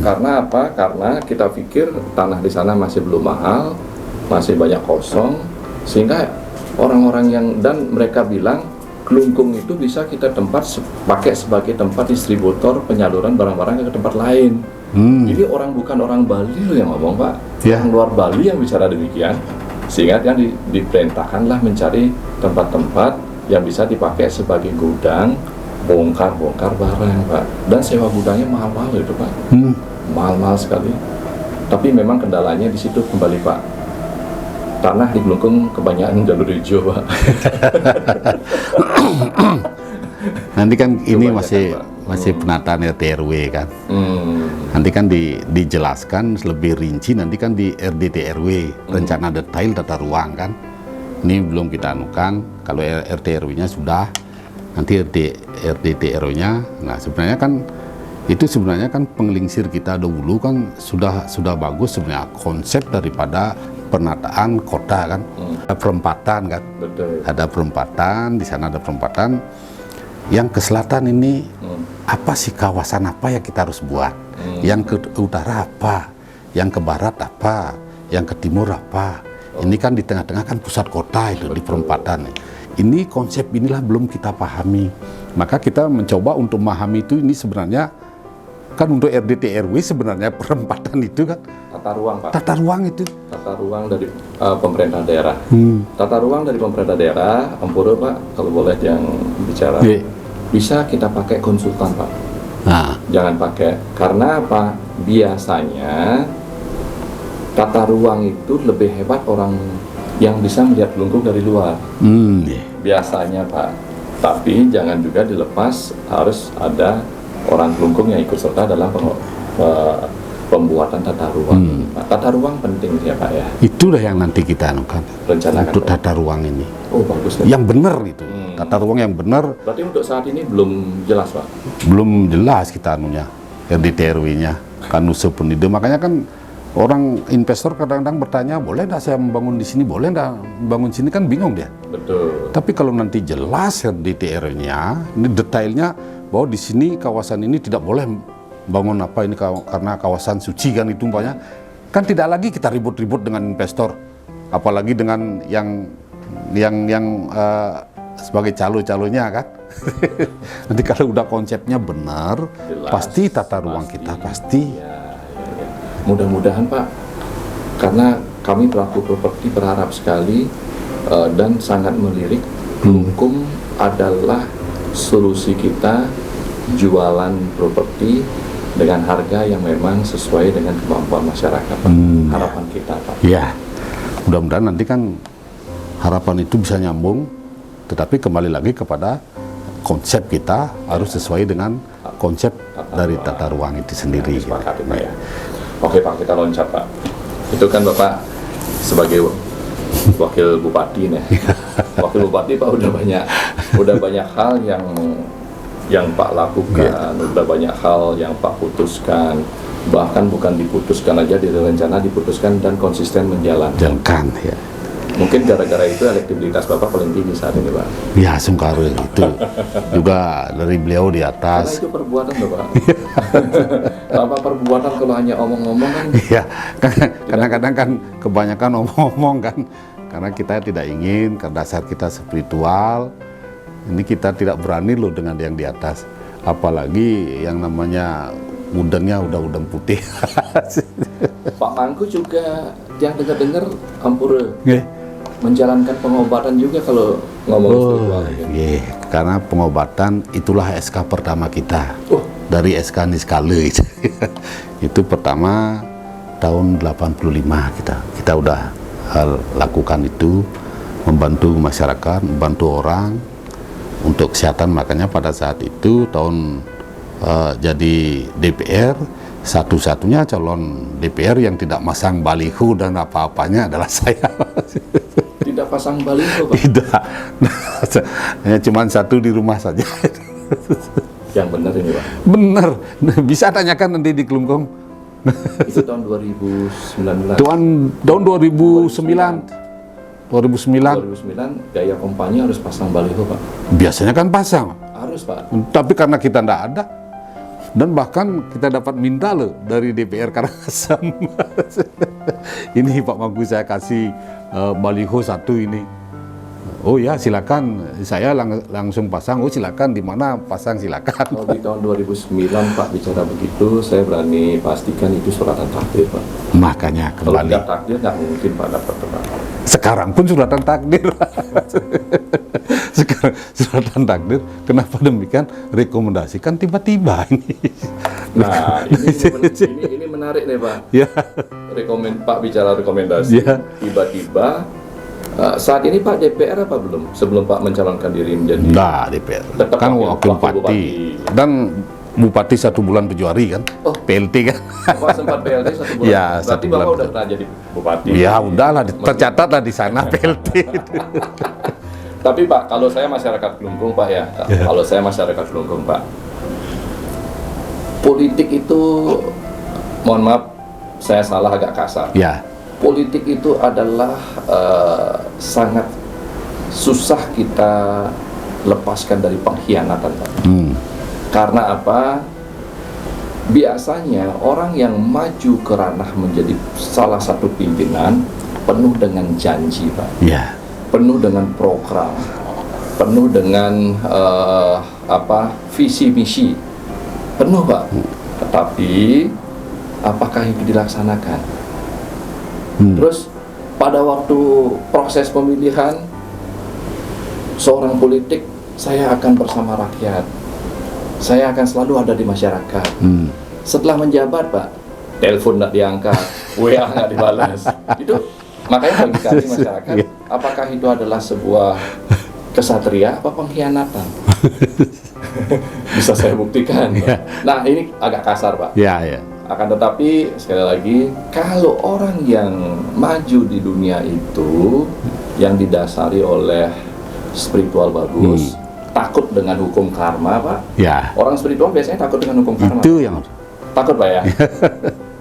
Karena apa? Karena kita pikir tanah di sana masih belum mahal, masih banyak kosong, sehingga orang-orang yang, dan mereka bilang Kelungkung itu bisa kita pakai sebagai tempat distributor penyaluran barang-barang ke tempat lain. Jadi bukan orang Bali loh yang ngomong Pak, orang luar Bali yang bicara demikian, sehingga kan diperintahkanlah mencari tempat-tempat yang bisa dipakai sebagai gudang bongkar barang Pak. Dan sewa gudangnya mahal-mahal itu Pak, mahal-mahal sekali. Tapi memang kendalanya di situ kembali Pak. Tanah di Kelungkung kebanyakan jalur hijau Pak.
Nanti kan ini masih penataan RT RW kan. Nanti kan dijelaskan lebih rinci nanti kan di RDT RW, rencana detail tata ruang kan. Ini belum kita anukan. Kalau RT RW-nya sudah, nanti RDT RW-nya. Nah sebenarnya kan itu sebenarnya kan penglingsir kita dahulu kan sudah bagus sebenarnya konsep daripada penataan kota kan. Ada perempatan kan.
Betul.
Ada perempatan, di sana ada perempatan. Yang ke selatan ini apa sih, kawasan apa yang kita harus buat? Yang ke utara apa? Yang ke barat apa? Yang ke timur apa? Ini kan di tengah-tengah kan pusat kota itu. Betul. Di perempatan. Ini konsep inilah belum kita pahami. Maka kita mencoba untuk memahami itu. Ini sebenarnya kan untuk RDT RW sebenarnya perempatan itu kan
tata ruang Pak.
Tata ruang itu.
Tata ruang dari pemerintah daerah. Tata ruang dari pemerintah daerah, Ampura Pak, kalau boleh yang bicara. Bisa kita pakai konsultan Pak. Jangan pakai, karena apa? Biasanya tata ruang itu lebih hebat orang yang bisa melihat Kelungkung dari luar. Biasanya Pak. Tapi jangan juga dilepas, harus ada orang Kelungkung yang ikut serta dalam pembuatan tata ruang. Pak, tata ruang penting ya Pak ya.
Itulah yang nanti kita anukan
Rencanakan
untuk
Pak.
tata ruang ini.
Oh bagus. Pak.
Yang benar itu, tata ruang yang benar.
Berarti untuk saat ini belum jelas Pak.
Belum jelas kita anunya, RDTRW-nya, kan usul pendidik. Makanya kan orang investor kadang-kadang bertanya, boleh nggak saya membangun di sini, boleh nggak membangun di sini, kan bingung dia.
Betul.
Tapi kalau nanti jelas RDTR-nya, ini detailnya bahwa di sini kawasan ini tidak boleh bangun apa ini karena kawasan suci kan itu umpamanya, kan tidak lagi kita ribut-ribut dengan investor, apalagi dengan yang sebagai calo-calonya kan. Nanti kalau udah konsepnya benar,
Jelas,
pasti tata ruang kita pasti.
Ya. Mudah-mudahan Pak, karena kami pelaku properti berharap sekali dan sangat melirik, Klungkung adalah solusi kita jualan properti dengan harga yang memang sesuai dengan kemampuan masyarakat Pak. Harapan kita Pak.
Ya, mudah-mudahan nanti kan harapan itu bisa nyambung, tetapi kembali lagi kepada konsep kita harus sesuai dengan konsep dari tata ruang itu sendiri.
Sepakat Pak ya. Oke Pak, kita loncat Pak. Itu kan Bapak sebagai wakil bupati nih. Wakil bupati Pak udah banyak hal yang Pak lakukan, udah banyak hal yang Pak putuskan. Bahkan bukan diputuskan aja, direncana, diputuskan dan konsisten menjalankan.
Ya.
Mungkin gara-gara itu elektabilitas Bapak paling tinggi saat ini Pak.
Ya, sungkaru itu juga dari beliau di
Karena
atas.
itu perbuatan Bapak. Tanpa perbuatan kalau hanya omong-omong kan.
Iya, kadang-kadang kan kebanyakan omong-omong kan, karena kita tidak ingin, karena dasar kita spiritual, ini kita tidak berani loh dengan yang di atas, apalagi yang namanya udangnya udah udang putih.
Pak Mangku juga yang dengar-dengar Ampura
Yeah.
menjalankan pengobatan juga kalau ngomong spiritual.
Yeah. Karena pengobatan itulah SK pertama kita. Dari SK Niskale itu. Itu pertama tahun 85 kita udah lakukan itu, membantu masyarakat, membantu orang untuk kesehatan. Makanya pada saat itu tahun jadi DPR, satu-satunya calon DPR yang tidak masang baliho dan apa-apanya adalah saya.
Tidak pasang baliho Pak.
Tidak, hanya cuma satu di rumah saja.
Yang benar ini Pak.
Benar, bisa tanyakan nanti di Klungkung.
Itu tahun 2019.
Tahun 2009
gaya kampanye harus pasang baliho Pak.
biasanya kan pasang,
Harus Pak.
tapi karena kita tidak ada, dan bahkan kita dapat minta loh dari DPR Karangasem. Ini Pak Mangku saya kasih baliho satu ini. Oh ya silakan, saya langsung pasang. Oh silakan, di mana pasang silakan.
Kalau di tahun 2009 Pak bicara begitu, saya berani pastikan itu suratan takdir Pak.
Makanya
Kalau
kembali,
tidak takdir nggak mungkin Pak dapat Pak.
sekarang pun suratan takdir. Sekarang suratan takdir. Kenapa demikian? Rekomendasikan tiba-tiba ini.
Nah ini menarik nih Pak.
Ya.
Pak bicara rekomendasi.
Ya.
Tiba-tiba saat ini Pak DPR apa belum? Sebelum Pak mencalonkan diri menjadi
Nah, DPR
Tetap
kan
wakil
wakil
bupati.
bupati dan bupati 1 bulan 7 hari kan.
Oh.
PLT kan.
Pak sempat PLT 1 bulan.
Ya,
Berarti
1
Bapak
bulan.
udah pernah jadi bupati.
Ya udahlah, tercatatlah di sana PLT.
Tapi Pak, kalau saya masyarakat Klungkung Pak ya, kalau saya masyarakat Klungkung Pak, politik itu, mohon maaf, saya salah agak kasar.
Ya.
Politik itu adalah sangat susah kita lepaskan dari pengkhianatan Pak. Karena apa? Biasanya orang yang maju ke ranah menjadi salah satu pimpinan penuh dengan janji Pak.
Ya.
Penuh dengan program, penuh dengan visi misi, penuh Pak. Tetapi apakah itu dilaksanakan? Terus pada waktu proses pemilihan seorang politik, saya akan bersama rakyat, saya akan selalu ada di masyarakat. Setelah menjabat Pak, telepon nggak diangkat, WA nggak dibalas. Itu makanya bagi kami masyarakat, apakah itu adalah sebuah kesatria apa pengkhianatan? Bisa saya buktikan Pak. Nah ini agak kasar Pak.
Ya, ya.
Akan tetapi sekali lagi, kalau orang yang maju di dunia itu yang didasari oleh spiritual bagus, takut dengan hukum karma, Pak.
Ya.
Orang spiritual biasanya takut dengan hukum karma.
Itu yang
Takut, Pak, ya.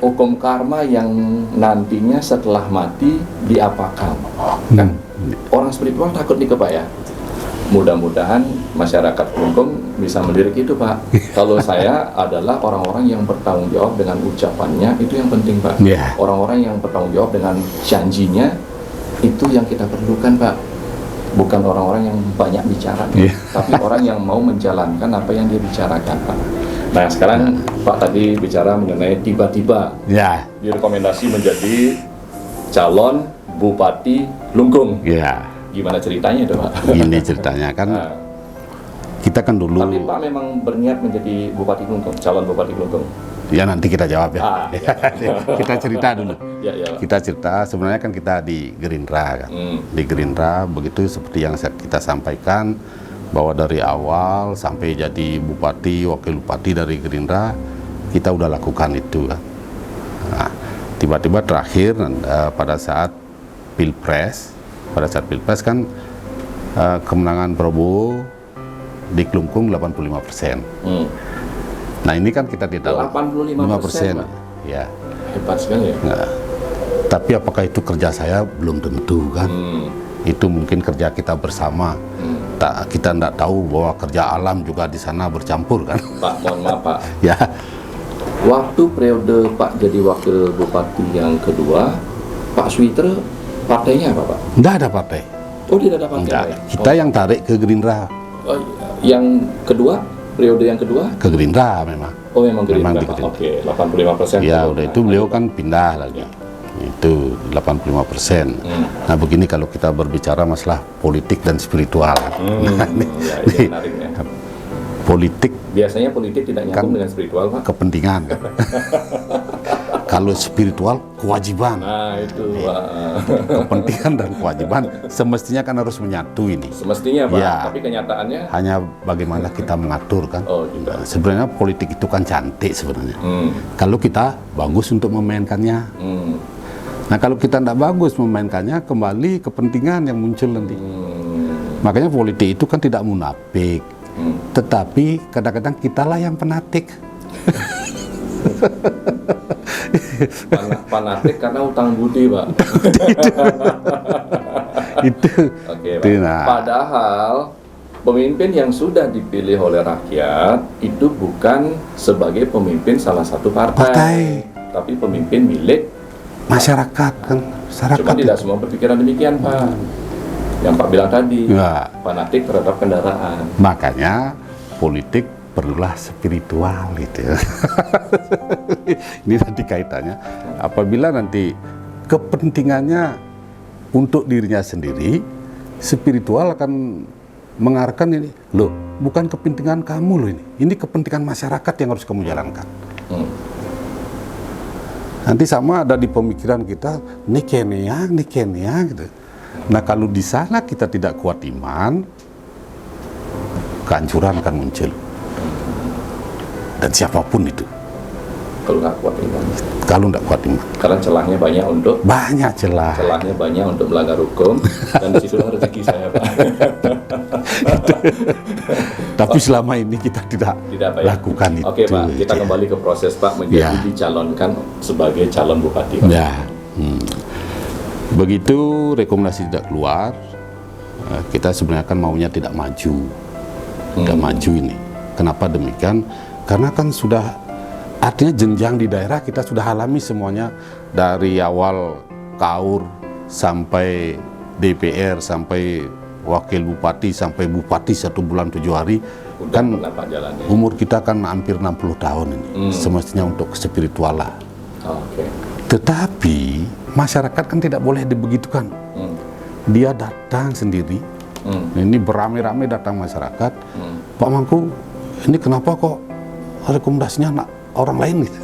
Hukum karma yang nantinya setelah mati diapakan. Kan? Orang spiritual takut nih, Pak, ya. Mudah-mudahan masyarakat Klungkung bisa melirik itu, Pak. Kalau saya adalah orang-orang yang bertanggung jawab dengan ucapannya, itu yang penting, Pak.
Yeah.
Orang-orang yang bertanggung jawab dengan janjinya, itu yang kita perlukan, Pak. Bukan orang-orang yang banyak bicara, tapi orang yang mau menjalankan apa yang dia bicarakan, Pak. Nah, sekarang Pak tadi bicara mengenai tiba-tiba direkomendasi menjadi calon Bupati Klungkung. Gimana ceritanya itu, Pak?
Ini ceritanya kan, kita kan dulu.
Tapi Pak memang berniat menjadi Bupati Klungkung, calon Bupati Klungkung.
Ya nanti kita jawab ya. Kita cerita dulu.
Ya.
Kita cerita, sebenarnya kan kita di Gerindra kan. Di Gerindra begitu seperti yang kita sampaikan, bahwa dari awal sampai jadi bupati, wakil bupati dari Gerindra, kita udah lakukan itu kan. Nah, tiba-tiba terakhir pada saat Pilpres kan kemenangan Prabowo di Klungkung 85%. Nah ini kan kita tidak tahu 85%. Ya.
Hebat sekali ya.
Nah, tapi apakah itu kerja saya belum tentu kan? Itu mungkin kerja kita bersama. Kita tidak tahu bahwa kerja alam juga di sana bercampur kan?
Pak, mohon maaf, Pak.
Ya.
Waktu periode Pak jadi wakil bupati yang kedua, Pak Suwitra partainya apa, Pak?
Tidak ada partai.
Oh, tidak ada partai.
Enggak. Kita yang tarik ke Gerindra.
Oh, yang kedua, periode yang kedua?
Ke Gerindra memang.
Oh, memang Gerindra,
memang
Pak. Oke, 85%.
Ya, udah itu beliau kan pindah lagi. Itu 85%. Nah, begini kalau kita berbicara masalah politik dan spiritual.
Ini menarik ya.
Politik
biasanya politik tidak nyambung dengan spiritual, Pak.
Kepentingan. Kalau spiritual kewajiban.
Nah, itu, Pak.
Kepentingan dan kewajiban semestinya kan harus menyatu ini.
Semestinya, Pak.
Ya,
tapi kenyataannya
hanya bagaimana kita mengatur kan.
Oh, gitu.
Nah, sebenarnya politik itu kan cantik sebenarnya. Kalau kita bagus untuk memainkannya. Nah, kalau kita tidak bagus memainkannya, kembali kepentingan yang muncul nanti. Makanya politik itu kan tidak munafik. Tetapi kadang-kadang kitalah yang fanatik.
Fanatik karena utang budi, Pak.
Itu.
Oke, Pak. Nah. Padahal pemimpin yang sudah dipilih oleh rakyat itu bukan sebagai pemimpin salah satu partai. Tapi pemimpin milik
masyarakat kan.
Cuma tidak semua berpikiran demikian, Pak. Yang Pak bilang tadi, fanatik terhadap kendaraan.
Makanya politik perlulah spiritual gitu. Ini nanti kaitannya. Apabila nanti kepentingannya untuk dirinya sendiri, spiritual akan mengarahkan ini. Loh, bukan kepentingan kamu loh ini. Ini kepentingan masyarakat yang harus kamu jalankan. Nanti sama ada di pemikiran kita, nih kenia gitu. Nah, kalau di sana kita tidak kuat iman, kehancuran akan muncul. Dan siapapun itu.
Kalau nggak kuat iman.
Kalau nggak kuat iman.
Karena celahnya banyak untuk.
Banyak celah.
Celahnya banyak untuk melanggar hukum. Dan disitulah rezeki saya, Pak.
Tapi selama ini kita tidak lakukan itu.
Oke, Pak. Kita kembali ke proses, Pak, menjadi dicalonkan sebagai calon bupati, Pak.
Ya. Begitu rekomendasi tidak keluar, kita sebenarnya kan maunya tidak maju. Tidak maju ini. Kenapa demikian? Karena kan sudah, artinya jenjang di daerah kita sudah alami semuanya. Dari awal KAUR sampai DPR, sampai wakil bupati, sampai bupati 1 bulan 7 hari.
Udah
kan umur kita kan hampir 60 tahun ini. Semestinya untuk spiritual lah. Tetapi masyarakat kan tidak boleh dibegitukan. Dia datang sendiri. Ini beramai-ramai datang masyarakat. Pak Mangku, ini kenapa kok rekomendasinya anak orang lain gitu?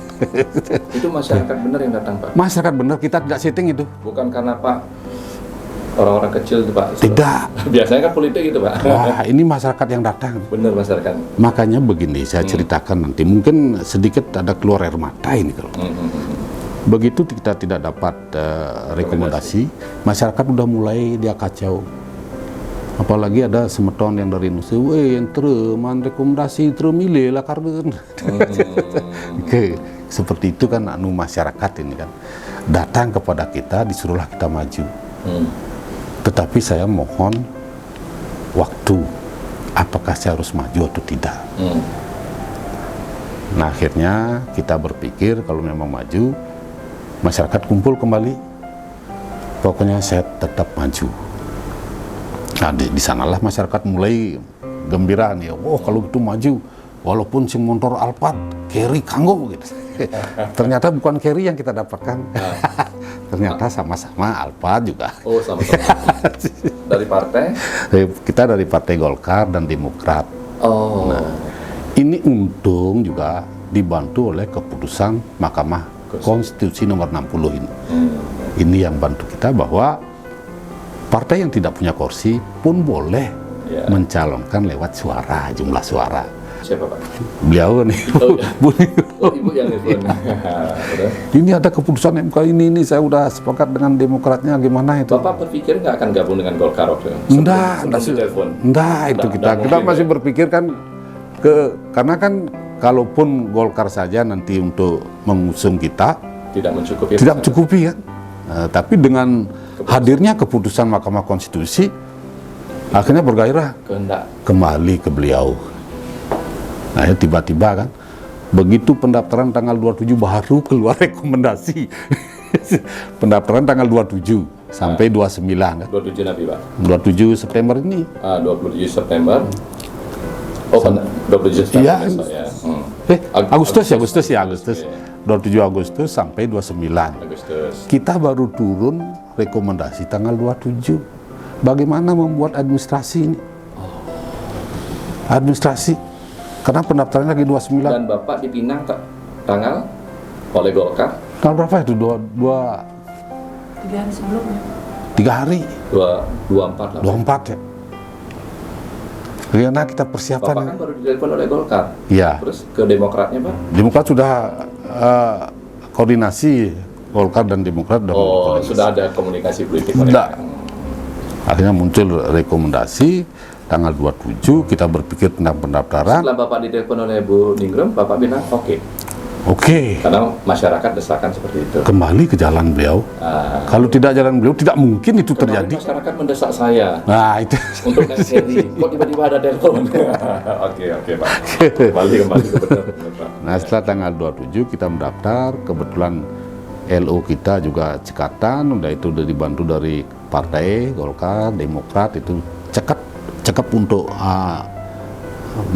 Itu masyarakat benar yang datang, Pak?
Masyarakat benar, kita tidak setting itu.
Bukan karena Pak orang-orang kecil itu Pak?
Tidak.
Biasanya kan politik itu Pak.
Wah, ini masyarakat yang datang.
Benar masyarakat.
Makanya begini, saya ceritakan nanti. Mungkin sedikit ada keluar air mata ini kalau. Begitu kita tidak dapat rekomendasi, masyarakat udah mulai dia kacau. Apalagi ada semeton yang dari Nusa, yang tereman rekomendasi termilih lah karena seperti itu kan anu masyarakat ini kan datang kepada kita disuruhlah kita maju. Tetapi saya mohon waktu, apakah saya harus maju atau tidak. Nah akhirnya kita berpikir kalau memang maju, masyarakat kumpul kembali, pokoknya saya tetap maju. Nah di sanalah masyarakat mulai gembira nih, oh kalau itu maju, walaupun si motor Alphard carry kanggo gitu. Ternyata bukan carry yang kita dapatkan. Ternyata sama-sama Alphard juga.
Oh, sama-sama. Dari partai?
Kita dari Partai Golkar dan Demokrat.
Oh.
Nah, ini untung juga dibantu oleh keputusan Mahkamah Konstitusi nomor 60 ini. Ini yang bantu kita bahwa partai yang tidak punya kursi pun boleh mencalonkan lewat suara, jumlah suara.
Siapa Pak?
Beliau nih.
Oh, ya. Ibu yang itu.
Ini ada keputusan MK ini saya udah sepakat dengan Demokratnya, gimana itu?
Bapak berpikir nggak akan gabung dengan Golkar waktu itu?
Enggak, itu kita masih berpikir kan karena kan kalaupun Golkar saja nanti untuk mengusung kita
tidak
mencukupi kan. Tapi dengan hadirnya keputusan Mahkamah Konstitusi akhirnya bergairah kembali ke beliau. Nah ya tiba-tiba kan begitu pendaftaran tanggal 27 baru keluar rekomendasi. Pendaftaran tanggal 27 sampai 29 kan.
27 Nabi Pak?
27 September ini.
27 September. Oh, 27 September.
Iya.
Ya.
Agustus. 27
Okay.
Agustus sampai 29.
Agustus.
Kita baru turun rekomendasi tanggal 27. Bagaimana membuat administrasi ini? Administrasi. Karena pendaftarannya lagi 29.
Dan Bapak dipinang tanggal oleh Golkar?
Tanggal berapa itu?
3 hari sebelumnya.
3 hari?
24 lah.
24 ya? Karena kita persiapan.
Bapak kan baru ditelepon oleh Golkar.
Iya.
Terus ke Demokratnya Pak?
Demokrat sudah koordinasi, Golkar dan Demokrat.
Sudah ada komunikasi politik.
Akhirnya muncul rekomendasi tanggal 27, kita berpikir tentang pendaftaran.
Setelah Bapak ditelepon oleh Bu Ningrum, Bapak bilang oke. Karena masyarakat desakan seperti itu.
Kembali ke jalan beliau. Kalau tidak jalan beliau, tidak mungkin itu terjadi.
Masyarakat mendesak saya.
Nah itu.
Untuk naik seri. Kok tiba-tiba ada telepon? Oke Pak. Kembali ke benar.
Nah setelah tanggal 27 kita mendaftar, kebetulan LO kita juga cekatan, udah itu udah dibantu dari Partai Golkar, Demokrat itu cekap untuk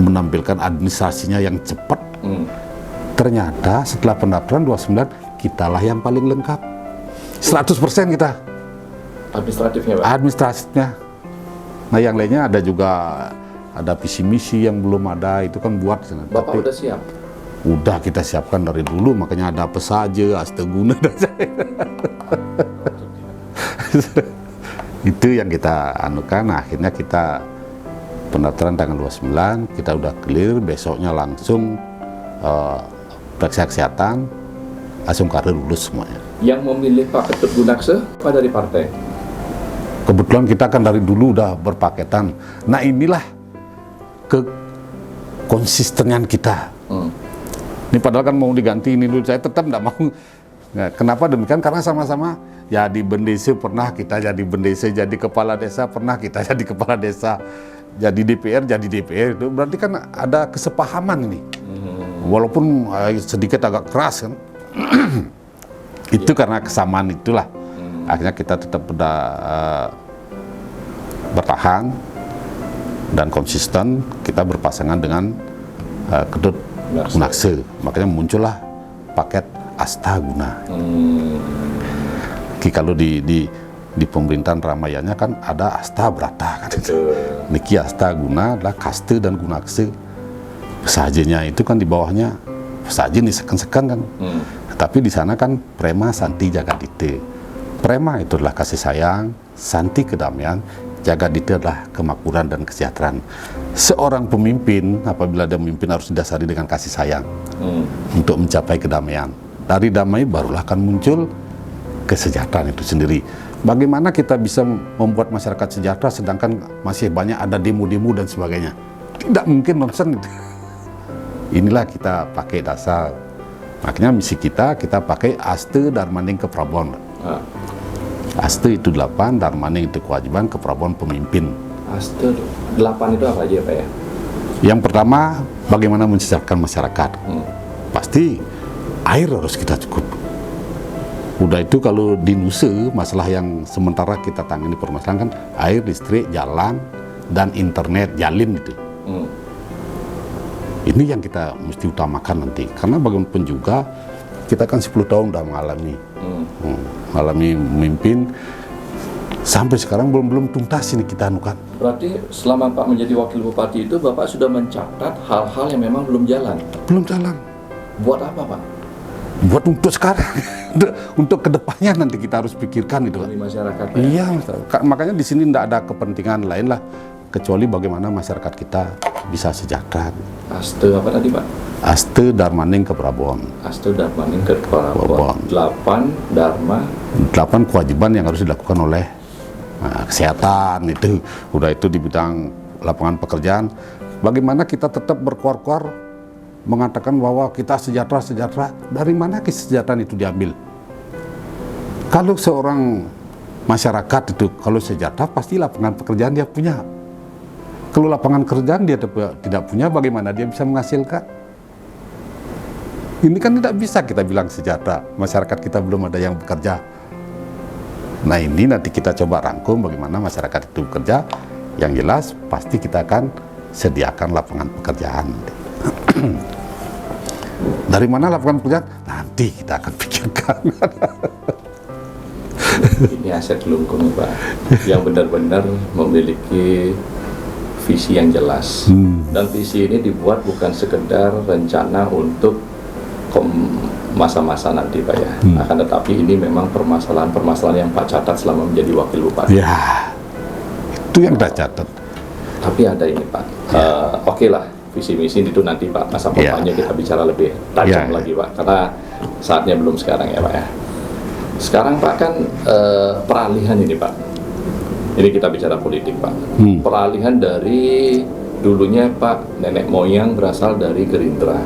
menampilkan administrasinya yang cepat. Ternyata setelah pendaftaran 29 kitalah yang paling lengkap, 100% kita
administratifnya Pak?
Administratifnya. Nah yang lainnya ada juga, ada visi misi yang belum ada, itu kan buat.
Bapak udah siap?
Udah kita siapkan dari dulu, makanya ada pesaja, Asteguna dan itu yang kita anukan. Akhirnya kita pendaftaran tanggal 29 kita udah clear, besoknya langsung periksa kesehatan, langsung karir lulus semuanya. Yang
memilih Pak Ketut Gunakse apa dari partai?
Kebetulan kita kan dari dulu udah berpaketan. Nah inilah konsistenian kita. Ini padahal kan mau diganti ini dulu, saya tetap tidak mau. Nah, kenapa demikian? Karena sama-sama ya di Bendesa pernah kita jadi Bendesa, jadi kepala desa pernah kita jadi kepala desa, jadi DPR itu berarti kan ada kesepahaman ini. Walaupun sedikit agak keras kan. Itu karena kesamaan itulah. Akhirnya kita tetap bertahan dan konsisten, kita berpasangan dengan Ketut Gunakse. Makanya muncullah paket Astaguna. Kalau di pemerintahan Ramayana kan ada Astabrata kan. Niki Astaguna adalah Kaste dan Gunakse. Pesajanya itu kan di bawahnya pesaji nih sekan-sekan kan. Tapi di sana kan Prema Santi Jagadite. Prema itu adalah kasih sayang, santi kedamaian, jaga diri adalah kemakmuran dan kesejahteraan. Seorang pemimpin apabila dia memimpin harus didasari dengan kasih sayang untuk mencapai kedamaian. Dari damai barulah akan muncul kesejahteraan itu sendiri. Bagaimana kita bisa membuat masyarakat sejahtera sedangkan masih banyak ada demo-demo dan sebagainya? Tidak mungkin, nonsen. Inilah kita pakai dasar. Makanya misi kita pakai Aste Darmaning Keprabon. Aste itu 8, Darmaning itu kewajiban, Keprabon pemimpin.
Aste 8 itu apa aja Pak ya?
Yang pertama, bagaimana mensejahterakan masyarakat. Pasti air harus kita cukup. Udah itu kalau di Nusa, masalah yang sementara kita tangani permasalahan kan air, listrik, jalan, dan internet, jalin itu. Ini yang kita mesti utamakan nanti. Karena bagaimanapun juga, kita kan 10 tahun udah mengalami memimpin. Sampai sekarang belum tuntas ini kita anukan.
Berarti selama Pak menjadi wakil bupati itu Bapak sudah mencatat hal-hal yang memang belum jalan?
Belum jalan.
Buat apa Pak?
Buat untuk sekarang. Untuk kedepannya nanti kita harus pikirkan itu.
Di masyarakat.
Iya, makanya di sini tidak ada kepentingan lain lah kecuali bagaimana masyarakat kita bisa sejahtera.
Aste apa tadi Pak?
Aste Darmaning Keprabon.
Aste Darmaning Keprabon. 8 Dharma. 8
kewajiban yang harus dilakukan oleh kesehatan itu. Udah itu di bidang lapangan pekerjaan. Bagaimana kita tetap berkuar-kuar mengatakan bahwa kita sejahtera. Dari mana kesejahteraan itu diambil? Kalau seorang masyarakat itu kalau sejahtera pasti lapangan pekerjaan dia punya. Kalau lapangan kerjaan dia tidak punya, bagaimana dia bisa menghasilkan? Ini kan tidak bisa kita bilang sejahtera, masyarakat kita belum ada yang bekerja. Nah ini nanti kita coba rangkum bagaimana masyarakat itu bekerja. Yang jelas pasti kita akan sediakan lapangan pekerjaan. Dari mana lapangan pekerjaan? Nanti kita akan pikirkan.
Ini aset Kelungkung Pak, yang benar-benar memiliki visi yang jelas. Dan visi ini dibuat bukan sekedar rencana untuk masa-masa nanti Pak ya. Akan tetapi ini memang permasalahan yang Pak catat selama menjadi wakil bupati.
Ya, itu yang kita catat.
Tapi ada ini Pak, oke lah visi misi itu nanti Pak, masa kampanye kita bicara lebih tajam lagi Pak, karena saatnya belum sekarang ya Pak ya. Sekarang Pak kan peralihan ini Pak, ini kita bicara politik Pak. Peralihan dari dulunya Pak nenek moyang berasal dari Gerindra,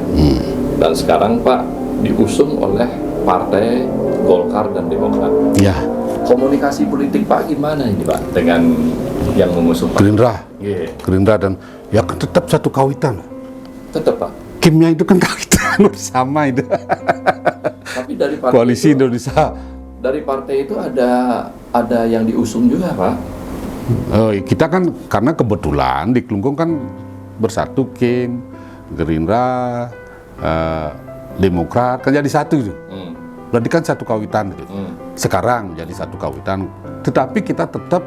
dan sekarang Pak diusung oleh Partai Golkar dan Demokrat.
Ya.
Komunikasi politik Pak gimana ini Pak dengan yang mengusung Pak?
Gerindra dan ya kan tetap satu kawitan.
Tetap Pak.
Kimnya itu kan kawitan sama itu.
Tapi dari partai
Koalisi
itu,
Indonesia.
dari partai itu ada yang diusung juga Pak.
Kita kan karena kebetulan di Kelungkung kan bersatu Kim, Gerindra, Demokrat kan jadi satu itu. Berarti kan satu kawitan gitu. Sekarang jadi satu kawitan, tetapi kita tetap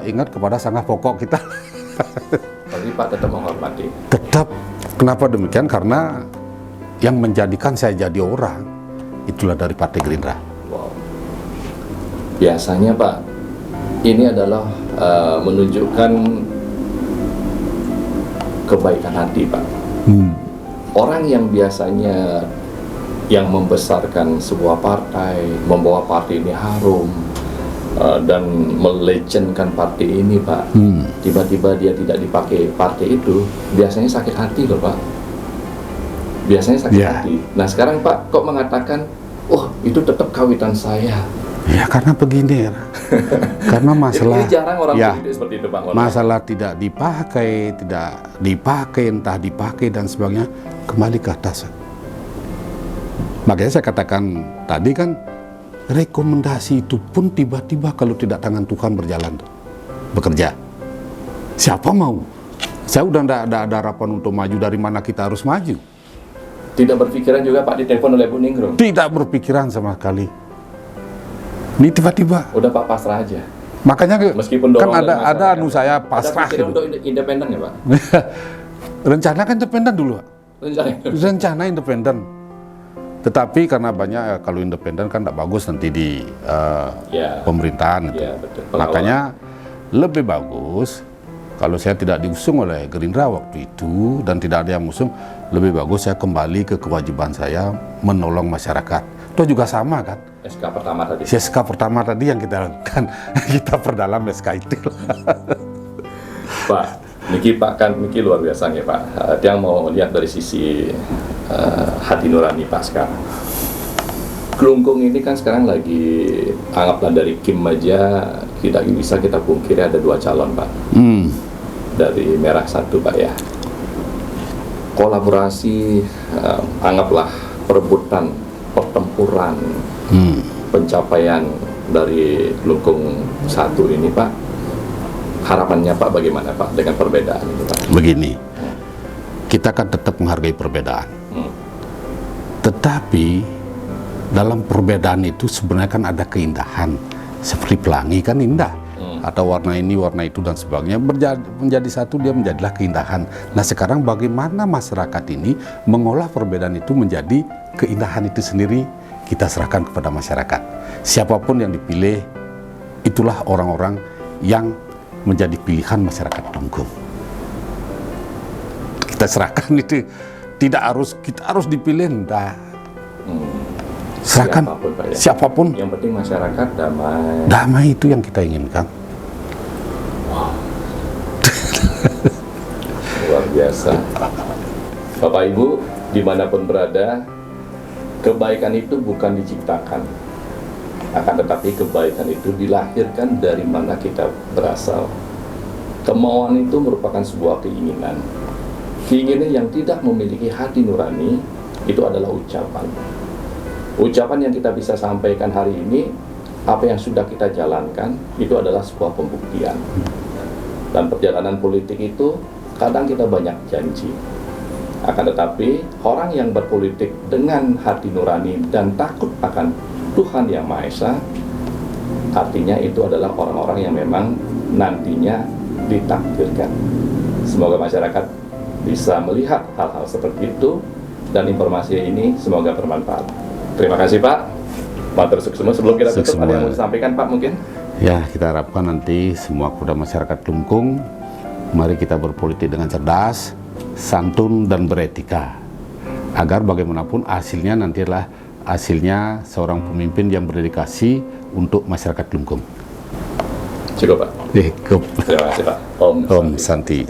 ingat kepada sangat pokok kita.
Tapi Pak tetap menghormati.
Tetap. Kenapa demikian? Karena yang menjadikan saya jadi orang itulah dari Partai Gerindra.
Wow. Biasanya Pak, ini adalah menunjukkan kebaikan hati Pak. Orang yang biasanya yang membesarkan sebuah partai, membawa partai ini harum, dan melegendkan partai ini Pak, tiba-tiba dia tidak dipakai partai itu, biasanya sakit hati loh Pak. Biasanya sakit hati. Nah sekarang Pak kok mengatakan, oh itu tetap kawitan saya.
Ya karena begini ya. Karena masalah
ini jarang orang seperti itu Pak.
Masalah tidak dipakai, entah dipakai dan sebagainya, kembali ke atas. Makanya saya katakan tadi kan, rekomendasi itu pun tiba-tiba kalau tidak tangan Tuhan berjalan bekerja. Siapa mau? Saya udah tidak ada harapan untuk maju, dari mana kita harus maju.
Tidak berpikiran juga Pak ditelepon oleh Bu Ningrum?
Tidak berpikiran sama sekali. Ini tiba-tiba.
Udah Pak pasrah aja.
Makanya
meskipun
kan ada anu saya pasrah
gitu. Untuk independen ya Pak?
Rencana kan independen dulu Pak. Rencana independen. Tetapi karena banyak kalau independen kan tidak bagus nanti di pemerintahan gitu.
Betul.
Makanya lebih bagus kalau saya tidak diusung oleh Gerindra waktu itu dan tidak ada yang usung, lebih bagus saya kembali ke kewajiban saya menolong masyarakat. Itu juga sama kan?
SK pertama tadi.
SK pertama tadi yang kita lakukan, kita perdalam SK itu.
Pak, Niki luar biasa nih Pak. Dia mau lihat dari sisi hati nurani Pak sekarang. Kelungkung ini kan sekarang lagi, anggaplah dari Kim aja, tidak bisa kita pungkiri ada 2 calon Pak. Dari Merah satu Pak ya. Kolaborasi, anggaplah perebutan, pertempuran, pencapaian dari Kelungkung satu ini Pak. Harapannya Pak bagaimana Pak dengan perbedaan ini Pak?
Begini, kita kan tetap menghargai perbedaan. Tetapi dalam perbedaan itu sebenarnya kan ada keindahan. Seperti pelangi kan indah. Atau warna ini, warna itu dan sebagainya. Menjadi satu dia menjadilah keindahan. Nah sekarang bagaimana masyarakat ini mengolah perbedaan itu menjadi keindahan itu sendiri, kita serahkan kepada masyarakat. Siapapun yang dipilih, itulah orang-orang yang menjadi pilihan masyarakat Kelungkung. Kita serahkan itu, kita harus dipilih, enggak. Serahkan siapapun, Pak, ya? Siapapun.
Yang penting masyarakat damai.
Damai itu yang kita inginkan.
Wow. Luar biasa. Bapak Ibu dimanapun berada, kebaikan itu bukan diciptakan, akan tetapi kebaikan itu dilahirkan dari mana kita berasal. Kemauan itu merupakan sebuah keinginan. Keinginan yang tidak memiliki hati nurani itu adalah ucapan. Ucapan yang kita bisa sampaikan hari ini, apa yang sudah kita jalankan, itu adalah sebuah pembuktian. Dan perjalanan politik itu, kadang kita banyak janji. Akan tetapi, orang yang berpolitik dengan hati nurani dan takut akan Tuhan Yang Maha Esa, artinya itu adalah orang-orang yang memang nantinya ditakdirkan. Semoga masyarakat bisa melihat hal-hal seperti itu, dan informasi ini semoga bermanfaat. Terima kasih Pak. Matur suksema. Sebelum kita tutup, ada yang mau disampaikan Pak mungkin?
Ya, kita harapkan nanti semua kepada masyarakat Kelungkung, mari kita berpolitik dengan cerdas, santun dan beretika, agar bagaimanapun hasilnya nanti adalah hasilnya seorang pemimpin yang berdedikasi untuk masyarakat Kelungkung.
Cukup Pak.
Cukup.
Terima kasih Pak.
Om Santi.